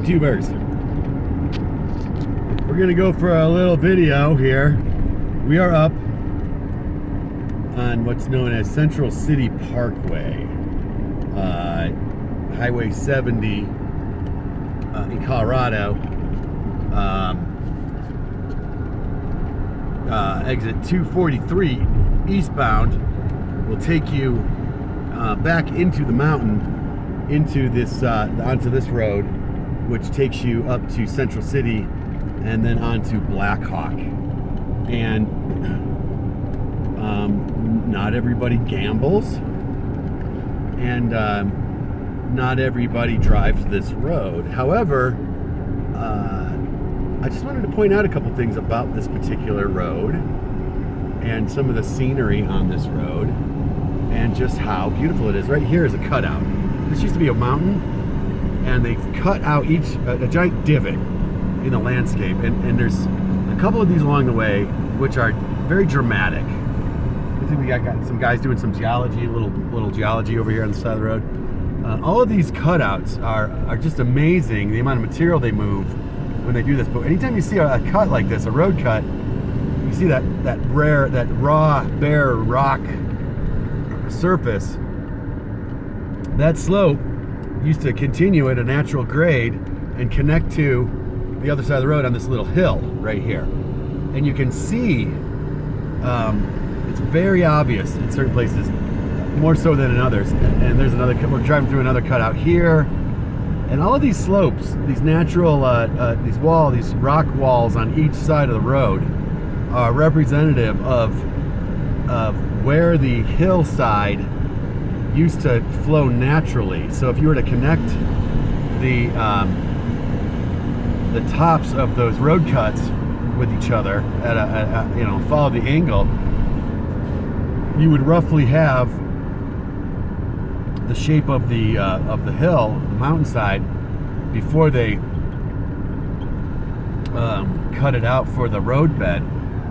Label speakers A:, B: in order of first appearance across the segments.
A: YouTubers. We're gonna go for a little video here. We are up on what's known as Central City Parkway, Highway 70 in Colorado. Exit 243 eastbound will take you back into the mountain, into this onto this road, which takes you up to Central City and then onto Blackhawk. And not everybody gambles, and not everybody drives this road. However, I just wanted to point out a couple things about this particular road and some of the scenery on this road and just how beautiful it is. Right here is a cutout. This used to be a mountain, and they've cut out a giant divot in the landscape, and there's a couple of these along the way which are very dramatic. I think we got some guys doing some geology, little geology over here on the side of the road. All of these cutouts are just amazing, the amount of material they move when they do this. But anytime you see a cut like this, a road cut, you see that raw, bare rock surface. That slope used to continue at a natural grade and connect to the other side of the road on this little hill right here. And you can see, it's very obvious in certain places, more so than in others. And there's another, we're driving through another cutout here. And all of these slopes, these natural, these rock walls on each side of the road are representative of where the hillside used to flow naturally. So if you were to connect the tops of those road cuts with each other at follow the angle, you would roughly have the shape of the hill, the mountainside, before they cut it out for the road bed.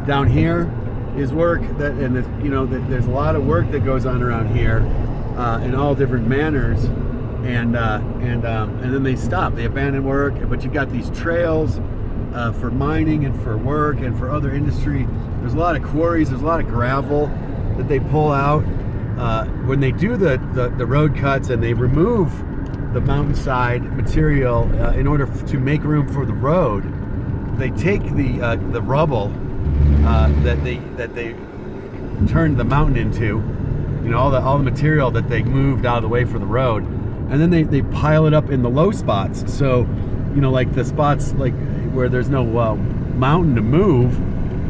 A: Down here is work there's a lot of work that goes on around here in all different manners, and then they stop, they abandon work. But you've got these trails for mining and for work and for other industry. There's a lot of quarries, there's a lot of gravel that they pull out. When they do the road cuts and they remove the mountainside material in order to make room for the road, they take the rubble that they turned the mountain into, all the material that they moved out of the way for the road, and then they pile it up in the low spots. So, like the spots like where there's no mountain to move,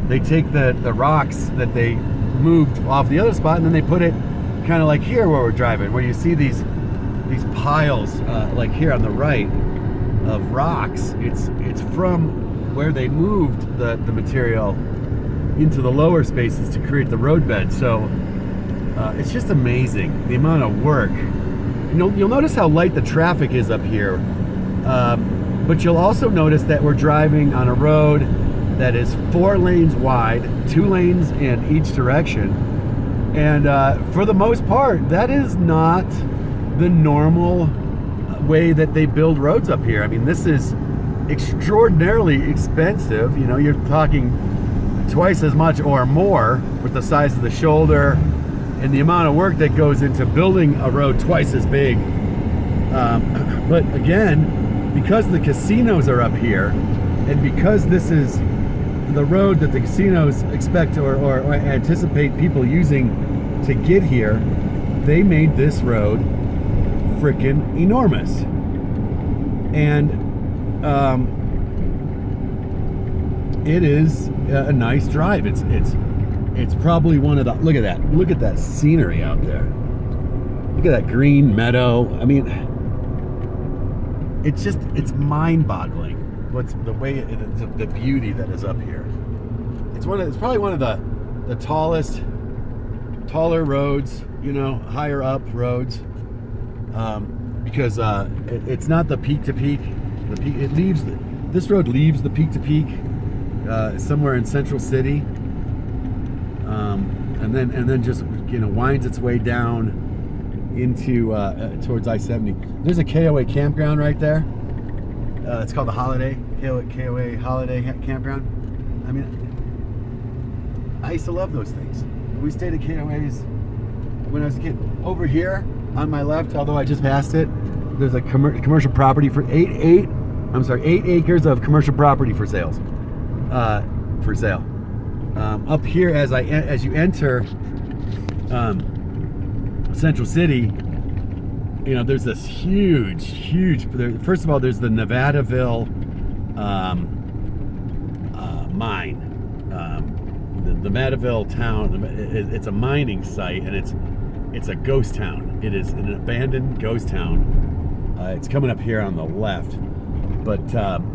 A: they take the rocks that they moved off the other spot, and then they put it kind of like here where we're driving, where you see these piles like here on the right of rocks. It's from where they moved the material into the lower spaces to create the road bed. So it's just amazing the amount of work. You'll notice how light the traffic is up here, but you'll also notice that we're driving on a road that is 4 lanes wide, 2 lanes in each direction. And for the most part, that is not the normal way that they build roads up here. I mean, this is extraordinarily expensive. You're talking twice as much or more with the size of the shoulder and the amount of work that goes into building a road twice as big. But again, because the casinos are up here, and because this is the road that the casinos expect or anticipate people using to get here, they made this road freaking enormous. And it is a nice drive. It's probably one of the, look at that scenery out there. Look at that green meadow. I mean, it's mind-boggling what's the way the beauty that is up here. It's probably one of the taller roads, higher up roads, because it's not the peak to peak. This road leaves the peak to peak somewhere in Central City, and then just winds its way down into towards I-70. There's a KOA campground right there. It's called the Holiday, KOA Holiday Campground. I mean, I used to love those things. We stayed at KOAs when I was a kid. Over here, on my left, although I just passed it, there's a commercial property for 8 acres of commercial property for sale. Up here, as you enter Central City, you know, there's this huge. First of all, there's the Nevadaville mine. The Nevadaville town. It's a mining site, and it's a ghost town. It is an abandoned ghost town. It's coming up here on the left, but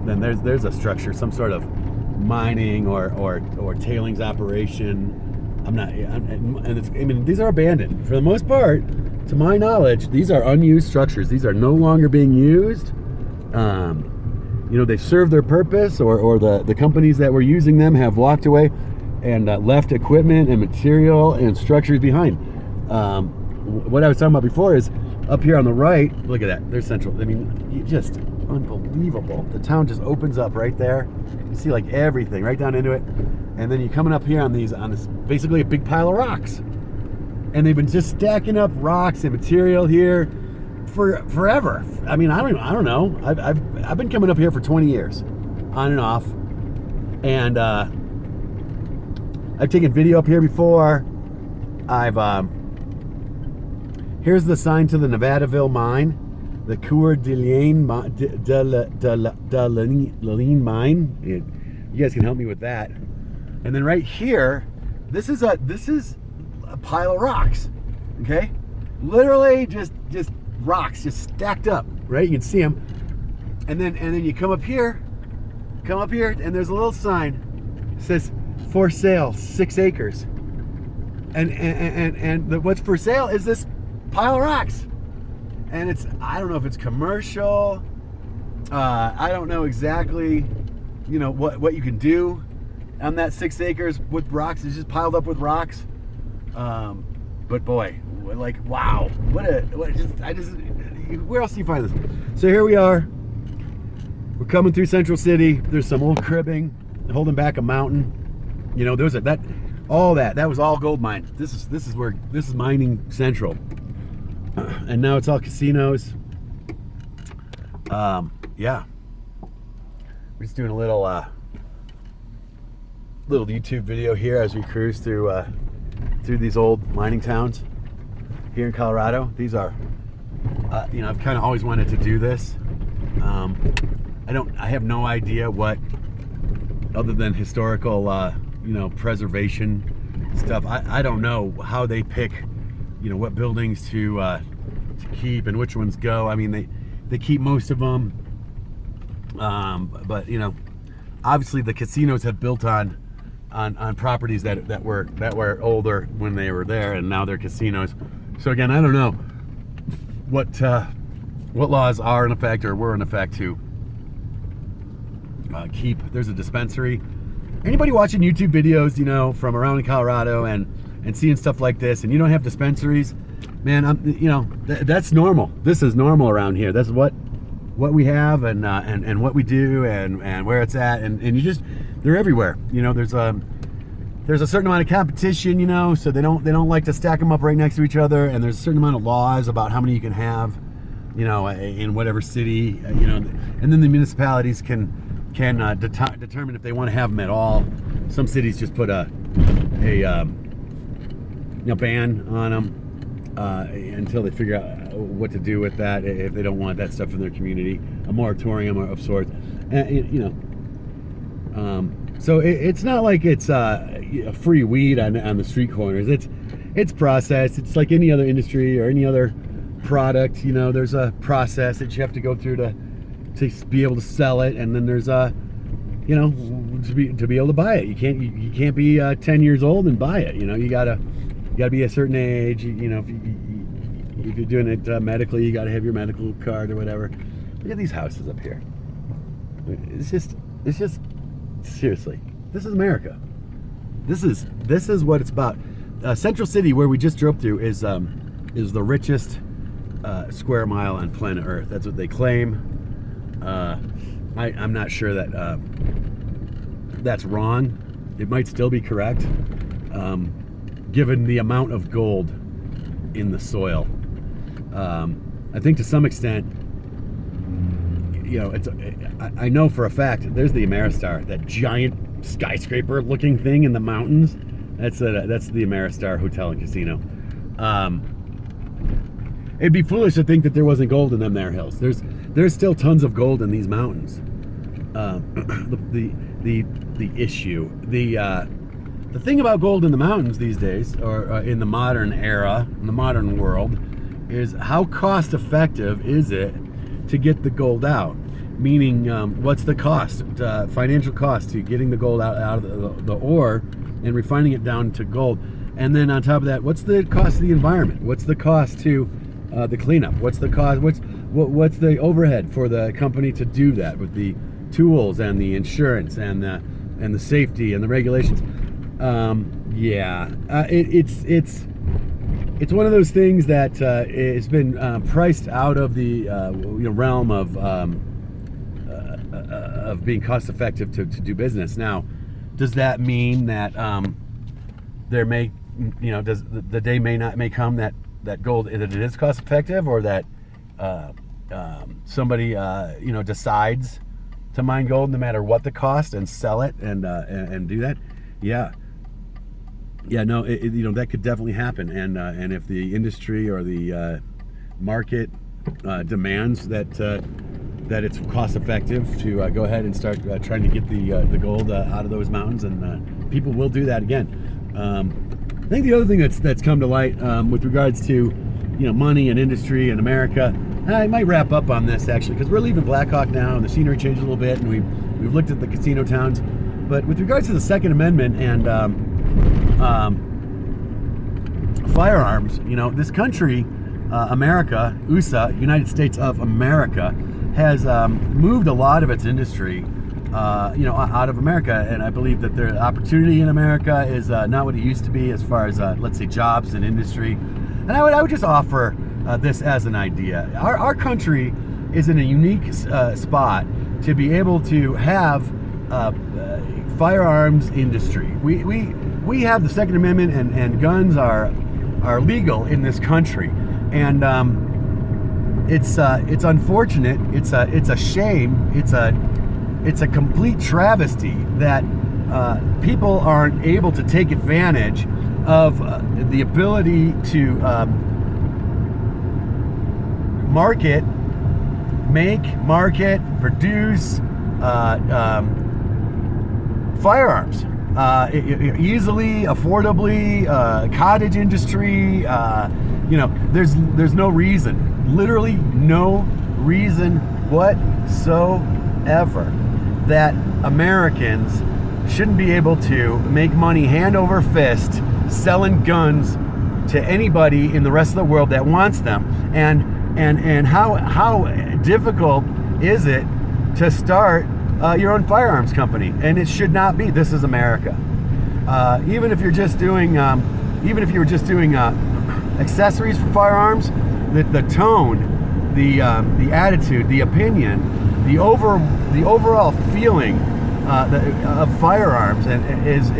A: then there's a structure, some sort of mining or tailings operation. These are abandoned for the most part. To my knowledge, these are unused structures. These are no longer being used. You know, they serve their purpose, or the companies that were using them have walked away and left equipment and material and structures behind. What I was talking about before is up here on the right. Look at that. There's Central. I mean, just unbelievable. The town just opens up right there. You see like everything right down into it, and then you're coming up here on this basically a big pile of rocks, and they've been just stacking up rocks and material here for forever. I mean, I don't know. I've been coming up here for 20 years, on and off, and I've taken video up here before. Here's the sign to the Nevadaville mine, the Coeur d'Alene mine. You guys can help me with that. And then right here, this is a pile of rocks. Okay, literally just rocks just stacked up. Right, you can see them. And then you come up here, and there's a little sign. It says for sale, 6 acres. And what's for sale is this pile of rocks. And I don't know if it's commercial. I don't know exactly, you know, what you can do on that 6 acres with rocks. It's just piled up with rocks. But boy, like, wow, where else do you find this? So here we are. We're coming through Central City. There's some old cribbing holding back a mountain. You know, that was all gold mine. This is mining central. And now it's all casinos. Yeah. We're just doing a little YouTube video here as we cruise through these old mining towns here in Colorado. These are, you know, I've kind of always wanted to do this. I have no idea what, other than historical, you know, preservation stuff. I don't know how they pick, you know, what buildings to keep and which ones go. I mean, they keep most of them, but you know, obviously the casinos have built on properties that were older when they were there, and now they're casinos. So again, I don't know what laws are in effect or were in effect to keep. There's a dispensary. Anybody watching YouTube videos, you know, from around in Colorado and seeing stuff like this, and you don't have dispensaries, man, you know, that's normal. This is normal around here. That's what we have and what we do and where it's at, and you just, they're everywhere. You know, there's a certain amount of competition, you know, so they don't like to stack them up right next to each other, and there's a certain amount of laws about how many you can have, you know, in whatever city, you know, and then the municipalities can determine if they want to have them at all. Some cities just put a ban on them until they figure out what to do with that, if they don't want that stuff in their community, a moratorium of sorts, you know. So it's not like it's free weed on the street corners. It's processed. It's like any other industry or any other product. You know, there's a process that you have to go through to be able to sell it, and then there's you know, to be able to buy it. You can't be 10 years old and buy it. You know, you gotta be a certain age. You know, if you're doing it medically, you gotta have your medical card or whatever. Look at these houses up here. It's just seriously, this is America. This is what it's about. Central City, where we just drove through, is the richest square mile on planet Earth. That's what they claim. I'm not sure that that's wrong. It might still be correct, given the amount of gold in the soil. I think to some extent, I know for a fact there's the Ameristar, that giant skyscraper-looking thing in the mountains. That's the Ameristar Hotel and Casino. It'd be foolish to think that there wasn't gold in them there hills. There's still tons of gold in these mountains. The issue, the thing about gold in the mountains these days, or in the modern era, in the modern world, is how cost effective is it to get the gold out? Meaning, what's the cost, financial cost to getting the gold out of the ore and refining it down to gold? And then on top of that, what's the cost of the environment? What's the cost to the cleanup? What's the cost? What's the overhead for the company to do that with the tools and the insurance and the safety and the regulations? It's one of those things that it's been priced out of the realm of being cost effective to do business. Now, does that mean that there may, does the day may come that gold, that it is cost effective, or that somebody decides to mine gold no matter what the cost and sell it and do that? No, that could definitely happen, and if the industry or the market demands that it's cost effective to go ahead and start trying to get the gold out of those mountains, and people will do that again. I think the other thing that's come to light with regards to money and industry in America, I might wrap up on this actually, because we're leaving Blackhawk now and the scenery changed a little bit, and we've looked at the casino towns. But with regards to the Second Amendment and firearms, this country, America, USA, United States of America, has moved a lot of its industry out of America, and I believe that the opportunity in America is not what it used to be as far as let's say jobs and industry. And I would just offer this as an idea. Our country is in a unique spot to be able to have firearms industry. We have the Second Amendment, and guns are legal in this country, and it's unfortunate. It's a shame. It's a complete travesty that people aren't able to take advantage of the ability to produce firearms easily, affordably, cottage industry. There's no reason, literally no reason whatsoever, that Americans shouldn't be able to make money hand over fist selling guns to anybody in the rest of the world that wants them. And how difficult is it to start your own firearms company? And it should not be. This is America. Even if you're just doing accessories for firearms, the tone, the attitude, the opinion, the overall feeling of firearms is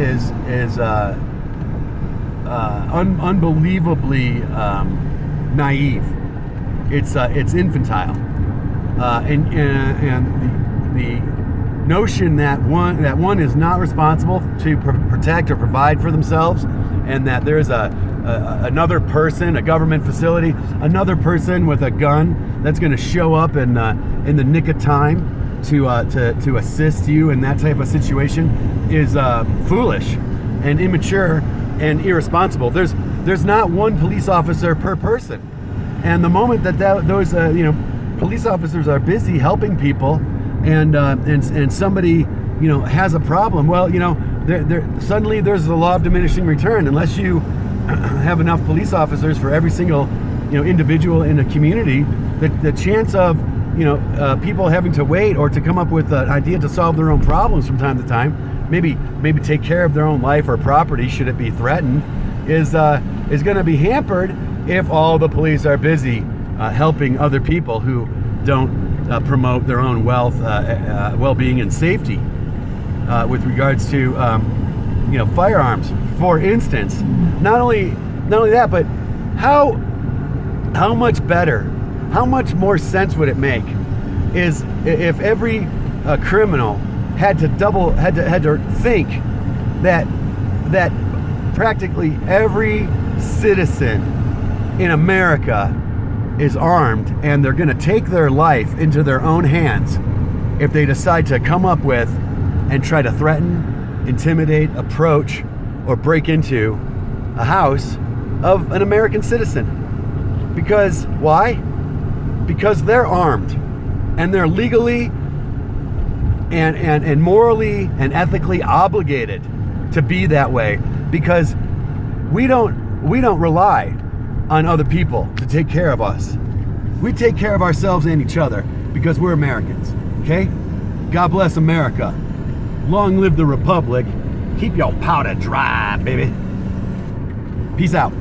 A: unbelievably naive. It's infantile, and the notion that one is not responsible to protect or provide for themselves, and that there's another person, a government facility, another person with a gun that's going to show up in the nick of time to assist you in that type of situation is foolish and immature and irresponsible. There's not one police officer per person, and the moment that those police officers are busy helping people, and somebody has a problem, well, suddenly there's the law of diminishing return. Unless you have enough police officers for every single individual in a community, the chance of people having to wait or to come up with an idea to solve their own problems from time to time, maybe take care of their own life or property should it be threatened, is going to be hampered if all the police are busy helping other people who don't promote their own well-being and safety with regards to firearms. For instance, not only that, but how much better, how much more sense would it make is if every criminal had to think that practically every citizen in America is armed, and they're going to take their life into their own hands if they decide to come up with and try to threaten, intimidate, approach, or break into a house of an American citizen. Because why? Because they're armed, and they're legally and morally and ethically obligated to be that way, because we don't rely on other people to take care of us. We take care of ourselves and each other because we're Americans, okay? God bless America. Long live the Republic. Keep your powder dry, baby. Peace out.